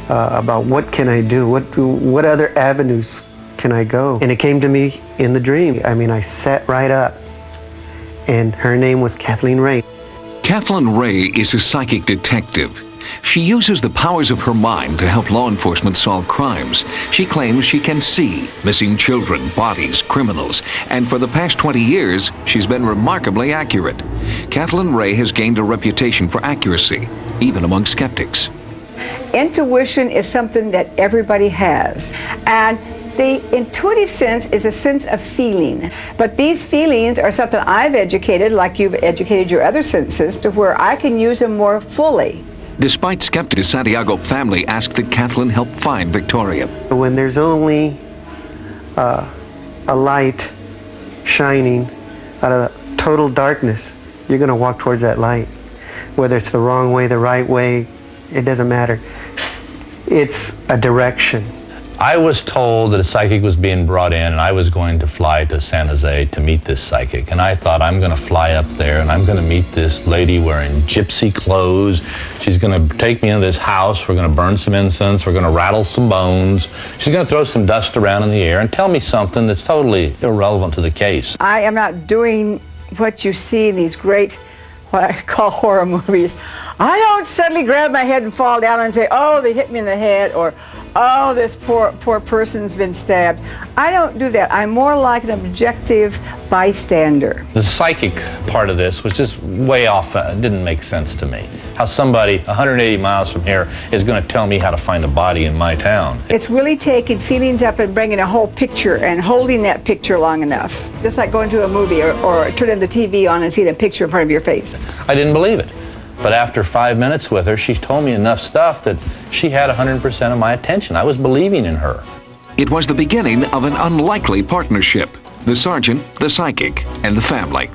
Speaker 9: about what can I do? What other avenues can I go? And it came to me in the dream. I mean, I sat right up, and her name was Kathleen Ray.
Speaker 8: Kathleen Ray is a psychic detective. She uses the powers of her mind to help law enforcement solve crimes. She claims she can see missing children, bodies, criminals, and for the past 20 years, she's been remarkably accurate. Kathleen Ray has gained a reputation for accuracy, even among skeptics.
Speaker 17: Intuition is something that everybody has, and the intuitive sense is a sense of feeling. But these feelings are something I've educated, like you've educated your other senses, to where I can use them more fully.
Speaker 8: Despite skeptics, the Santiago family asked that Kathleen help find Victoria.
Speaker 9: When there's only a light shining out of total darkness, you're going to walk towards that light. Whether it's the wrong way, the right way, it doesn't matter. It's a direction.
Speaker 18: I was told that a psychic was being brought in and I was going to fly to San Jose to meet this psychic. And I thought, I'm going to fly up there and I'm going to meet this lady wearing gypsy clothes. She's going to take me into this house. We're going to burn some incense. We're going to rattle some bones. She's going to throw some dust around in the air and tell me something that's totally irrelevant to the case.
Speaker 17: I am not doing what you see in these great, what I call horror movies. I don't suddenly grab my head and fall down and say, oh, they hit me in the head, or oh, this poor person's been stabbed. I don't do that. I'm more like an objective bystander.
Speaker 18: The psychic part of this was just way off. It didn't make sense to me. How somebody 180 miles from here is going to tell me how to find a body in my town.
Speaker 17: It's really taking feelings up and bringing a whole picture and holding that picture long enough. Just like going to a movie or turning the TV on and seeing a picture in front of your face.
Speaker 18: I didn't believe it. But after 5 minutes with her, she told me enough stuff that she had 100% of my attention. I was believing in her.
Speaker 8: It was the beginning of an unlikely partnership. The sergeant, the psychic, and the family.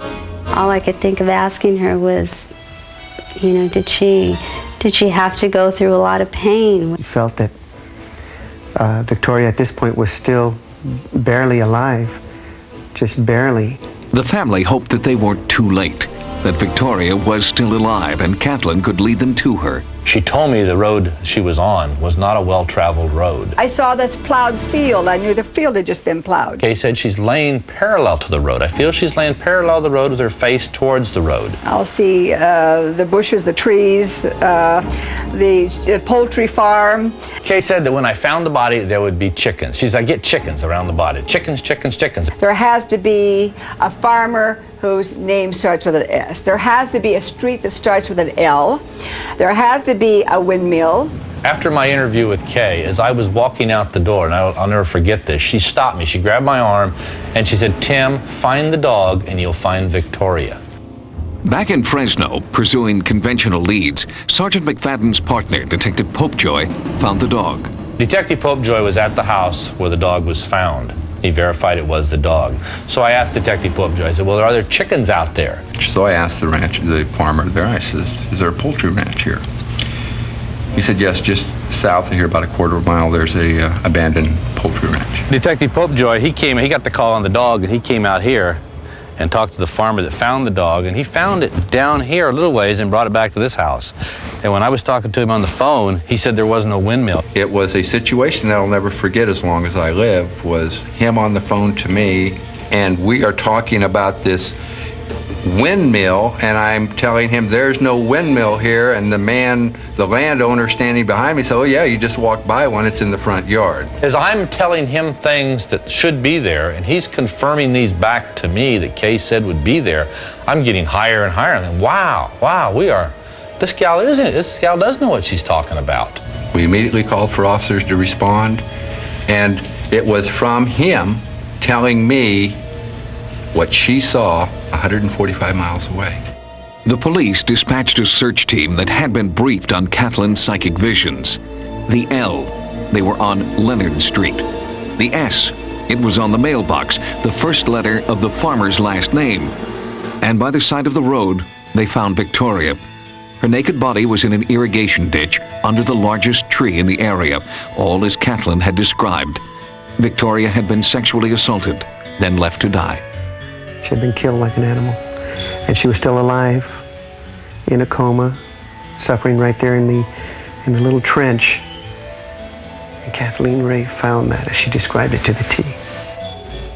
Speaker 16: All I could think of asking her was, did she have to go through a lot of pain?
Speaker 9: I felt that Victoria at this point was still barely alive, just barely.
Speaker 8: The family hoped that they weren't too late, that Victoria was still alive and Kathleen could lead them to her.
Speaker 18: She told me the road she was on was not a well-traveled road.
Speaker 17: I saw this plowed field. I knew the field had just been plowed.
Speaker 18: Kay said she's laying parallel to the road. I feel she's laying parallel to the road with her face towards the road.
Speaker 17: I'll see the bushes, the trees, the poultry farm.
Speaker 18: Kay said that when I found the body, there would be chickens. She said, I get chickens around the body. Chickens, chickens, chickens.
Speaker 17: There has to be a farmer whose name starts with an S. There has to be a street that starts with an L. There has to be a windmill.
Speaker 18: After my interview with Kay, as I was walking out the door, and I'll never forget this, she stopped me, she grabbed my arm, and she said, Tim, find the dog and you'll find Victoria.
Speaker 8: Back in Fresno, pursuing conventional leads, Sergeant McFadden's partner, Detective Popejoy, found the dog.
Speaker 18: Detective Popejoy was at the house where the dog was found. He verified it was the dog. So I asked Detective Popejoy, I said, well, are there chickens out there?
Speaker 19: So I asked the farmer there, I said, is there a poultry ranch here? He said, yes, just south of here, about a quarter of a mile, there's a abandoned poultry ranch.
Speaker 18: Detective Popejoy, he got the call on the dog, and he came out here and talked to the farmer that found the dog, and he found it down here a little ways and brought it back to this house. And when I was talking to him on the phone, he said there was no windmill.
Speaker 19: It was a situation that I'll never forget as long as I live, was him on the phone to me, and we are talking about this windmill, and I'm telling him there's no windmill here, and the landowner standing behind me said, oh yeah, you just walk by one, it's in the front yard.
Speaker 18: As I'm telling him things that should be there, and he's confirming these back to me that Kay said would be there, I'm getting higher and higher. And wow, this gal does know what she's talking about.
Speaker 19: We immediately called for officers to respond, and it was from him telling me what she saw 145 miles away.
Speaker 8: The police dispatched a search team that had been briefed on Kathleen's psychic visions. The L, they were on Leonard Street. The S, it was on the mailbox, the first letter of the farmer's last name. And by the side of the road, they found Victoria. Her naked body was in an irrigation ditch under the largest tree in the area, all as Kathleen had described. Victoria had been sexually assaulted, then left to die.
Speaker 9: She had been killed like an animal, and she was still alive, in a coma, suffering right there in the little trench. And Kathleen Ray found that, as she described it, to the T.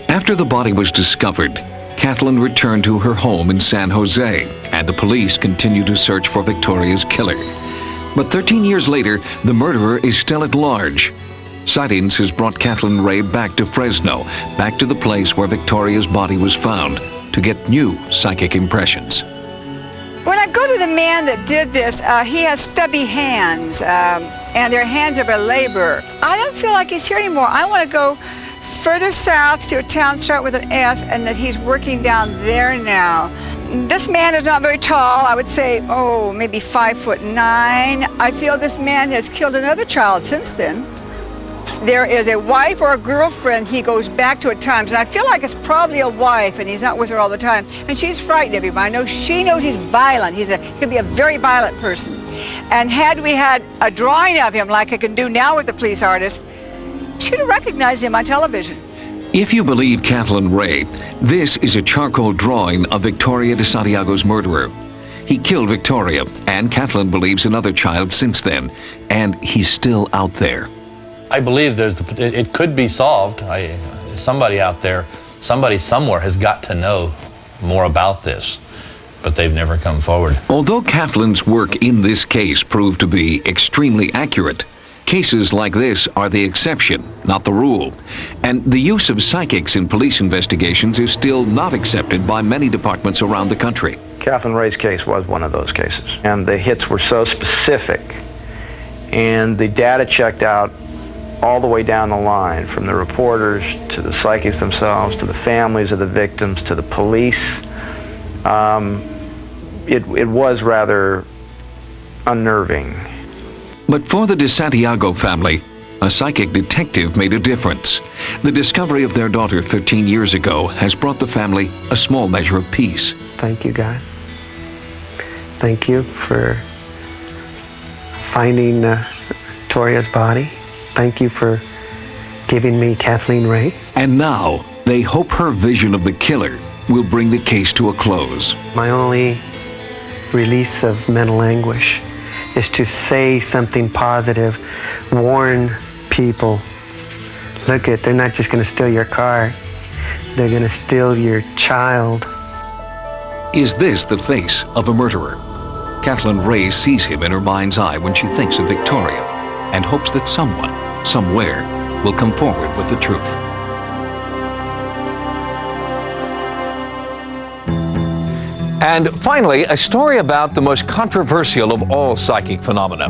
Speaker 8: After the body was discovered, Kathleen returned to her home in San Jose, and the police continued to search for Victoria's killer. But 13 years later, the murderer is still at large. Sightings has brought Kathleen Ray back to Fresno, back to the place where Victoria's body was found, to get new psychic impressions.
Speaker 17: When I go to the man that did this, he has stubby hands, and their hands of a laborer. I don't feel like he's here anymore. I want to go further south to a town start with an S, and that he's working down there now. This man is not very tall. I would say, maybe 5'9". I feel this man has killed another child since then. There is a wife or a girlfriend he goes back to at times, and I feel like it's probably a wife, and he's not with her all the time. And she's frightened of him. I know she knows he's violent. He can be a very violent person. And had we had a drawing of him like I can do now with the police artist, she'd have recognized him on television.
Speaker 8: If you believe Kathleen Ray, this is a charcoal drawing of Victoria de Santiago's murderer. He killed Victoria, and Kathleen believes another child since then, and he's still out there.
Speaker 18: I believe it could be solved. Somebody out there, somebody somewhere has got to know more about this, but they've never come forward.
Speaker 8: Although Kathleen's work in this case proved to be extremely accurate, cases like this are the exception, not the rule. And the use of psychics in police investigations is still not accepted by many departments around the country.
Speaker 4: Kathleen Ray's case was one of those cases, and the hits were so specific, and the data checked out all the way down the line, from the reporters to the psychics themselves, to the families of the victims, to the police. It was rather unnerving.
Speaker 8: But for the de Santiago family, a psychic detective made a difference. The discovery of their daughter 13 years ago has brought the family a small measure of peace.
Speaker 9: Thank you, God. Thank you for finding Victoria's body. Thank you for giving me Kathleen Ray.
Speaker 8: And now, they hope her vision of the killer will bring the case to a close.
Speaker 9: My only release of mental anguish is to say something positive, warn people. Look, they're not just going to steal your car, they're going to steal your child.
Speaker 8: Is this the face of a murderer? Kathleen Ray sees him in her mind's eye when she thinks of Victoria, and hopes that someone, somewhere, will come forward with the truth.
Speaker 12: And finally, a story about the most controversial of all psychic phenomena.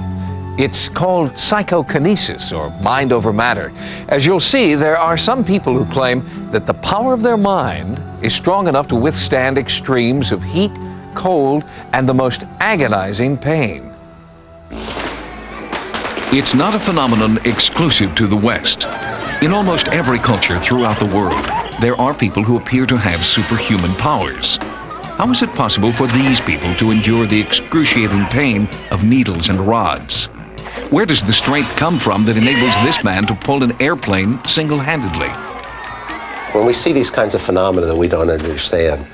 Speaker 12: It's called psychokinesis, or mind over matter. As you'll see, there are some people who claim that the power of their mind is strong enough to withstand extremes of heat, cold, and the most agonizing pain.
Speaker 8: It's not a phenomenon exclusive to the West. In almost every culture throughout the world, there are people who appear to have superhuman powers. How is it possible for these people to endure the excruciating pain of needles and rods? Where does the strength come from that enables this man to pull an airplane single-handedly?
Speaker 5: When we see these kinds of phenomena that we don't understand,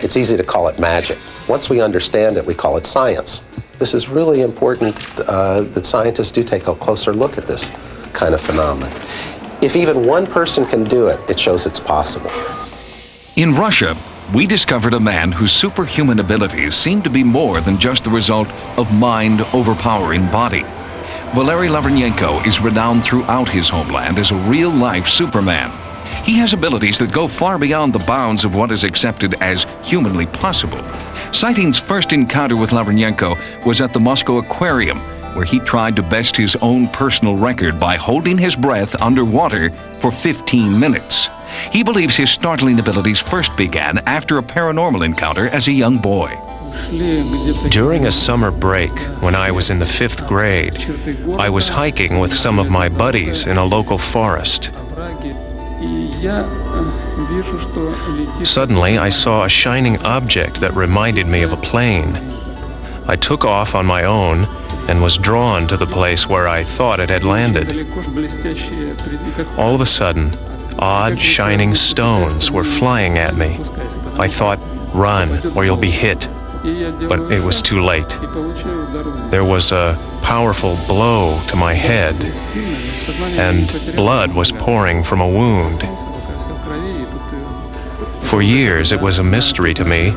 Speaker 5: it's easy to call it magic. Once we understand it, we call it science. This is really important that scientists do take a closer look at this kind of phenomenon. If even one person can do it, it shows it's possible.
Speaker 8: In Russia, we discovered a man whose superhuman abilities seem to be more than just the result of mind overpowering body. Valery Lavrenyenko is renowned throughout his homeland as a real-life Superman. He has abilities that go far beyond the bounds of what is accepted as humanly possible. Sightings' first encounter with Lavrenyenko was at the Moscow Aquarium, where he tried to best his own personal record by holding his breath underwater for 15 minutes. He believes his startling abilities first began after a paranormal encounter as a young boy.
Speaker 3: During a summer break, when I was in the 5th grade, I was hiking with some of my buddies in a local forest. Suddenly, I saw a shining object that reminded me of a plane. I took off on my own and was drawn to the place where I thought it had landed. All of a sudden, odd, shining stones were flying at me. I thought, run, or you'll be hit. But it was too late. There was a powerful blow to my head, and blood was pouring from a wound. For years, it was a mystery to me,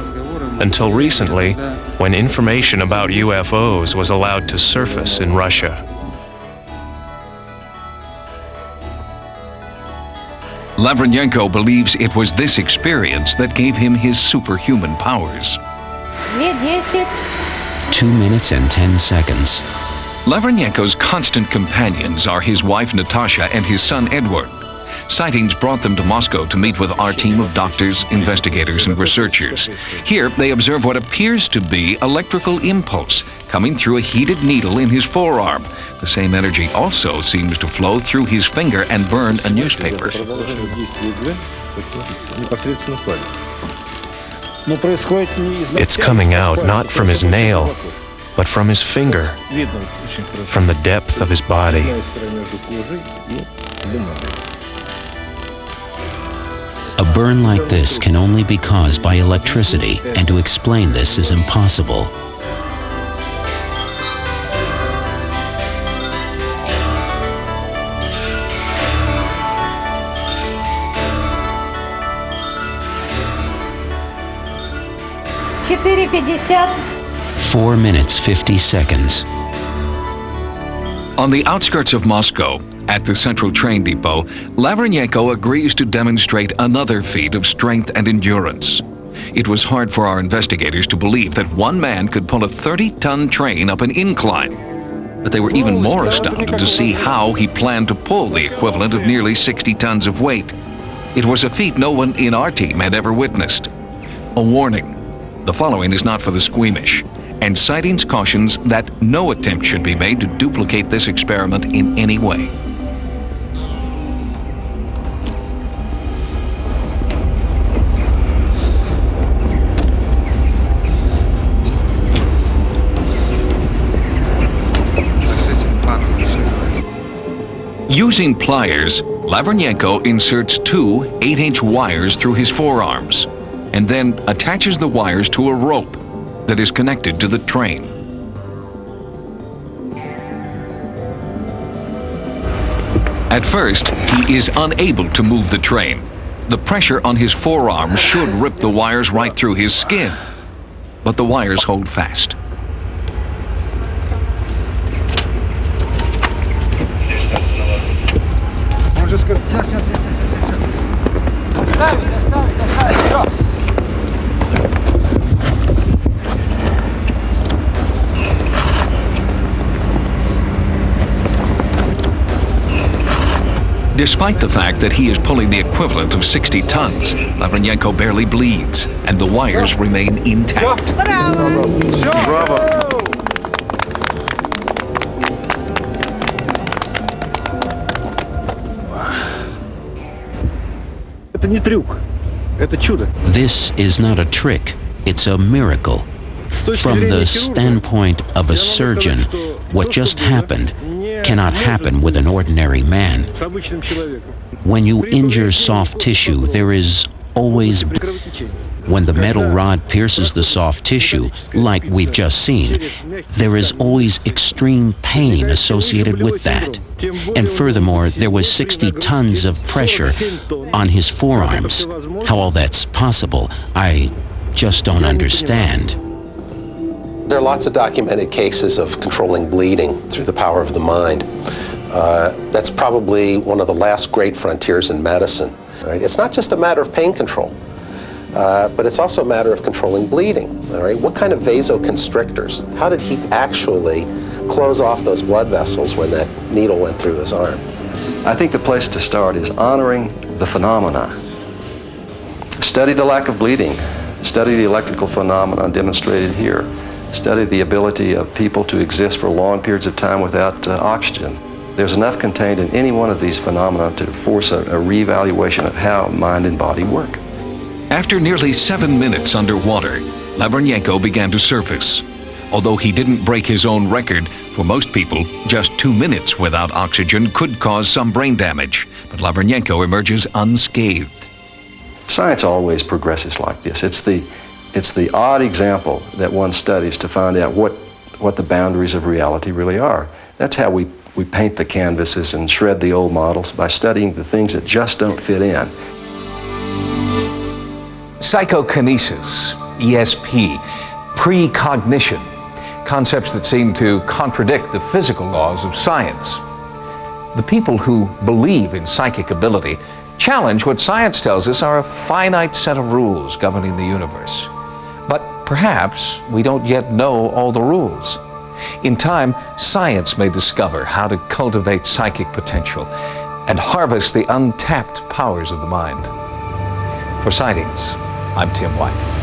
Speaker 3: until recently, when information about UFOs was allowed to surface in Russia.
Speaker 8: Lavrenyenko believes it was this experience that gave him his superhuman powers.
Speaker 6: 2 minutes and 10 seconds.
Speaker 8: Lavrenyenko's constant companions are his wife Natasha and his son Edward. Sightings brought them to Moscow to meet with our team of doctors, investigators, and researchers. Here, they observe what appears to be electrical impulse coming through a heated needle in his forearm. The same energy also seems to flow through his finger and burn a newspaper.
Speaker 3: It's coming out not from his nail, but from his finger, from the depth of his body.
Speaker 6: A burn like this can only be caused by electricity, and to explain this is impossible.
Speaker 13: $4:50.
Speaker 6: 4 minutes, 50 seconds.
Speaker 8: On the outskirts of Moscow, at the central train depot, Lavrenyenko agrees to demonstrate another feat of strength and endurance. It was hard for our investigators to believe that one man could pull a 30-ton train up an incline. But they were even more astounded to see how he planned to pull the equivalent of nearly 60 tons of weight. It was a feat no one in our team had ever witnessed. A warning: the following is not for the squeamish, and Sightings cautions that no attempt should be made to duplicate this experiment in any way. Using pliers, Lavrenyenko inserts 2 8-inch wires through his forearms and then attaches the wires to a rope that is connected to the train. At first, he is unable to move the train. The pressure on his forearm should rip the wires right through his skin, but the wires hold fast. Despite the fact that he is pulling the equivalent of 60 tons, Lavrenyenko barely bleeds, and the wires remain intact.
Speaker 6: This is not a trick, it's a miracle. From the standpoint of a surgeon, what just happened cannot happen with an ordinary man. When you injure soft tissue, there is always When the metal rod pierces the soft tissue, like we've just seen, there is always extreme pain associated with that. And furthermore, there was 60 tons of pressure on his forearms. How all that's possible, I just don't understand.
Speaker 5: There are lots of documented cases of controlling bleeding through the power of the mind. That's probably one of the last great frontiers in medicine. Right? It's not just a matter of pain control, but it's also a matter of controlling bleeding. All right? What kind of vasoconstrictors? How did he actually close off those blood vessels when that needle went through his arm?
Speaker 1: I think the place to start is honoring the phenomena. Study the lack of bleeding. Study the electrical phenomena demonstrated here. Study the ability of people to exist for long periods of time without oxygen. There's enough contained in any one of these phenomena to force a reevaluation of how mind and body work.
Speaker 8: After nearly 7 minutes underwater, Lavernyenko began to surface. Although he didn't break his own record, for most people, just 2 minutes without oxygen could cause some brain damage. But Lavernyenko emerges unscathed.
Speaker 1: Science always progresses like this. It's the odd example that one studies to find out what the boundaries of reality really are. That's how we paint the canvases and shred the old models, by studying the things that just don't fit in.
Speaker 12: Psychokinesis, E.S.P, precognition, concepts that seem to contradict the physical laws of science. The people who believe in psychic ability challenge what science tells us are a finite set of rules governing the universe. But perhaps we don't yet know all the rules. In time, science may discover how to cultivate psychic potential and harvest the untapped powers of the mind. For Sightings, I'm Tim White.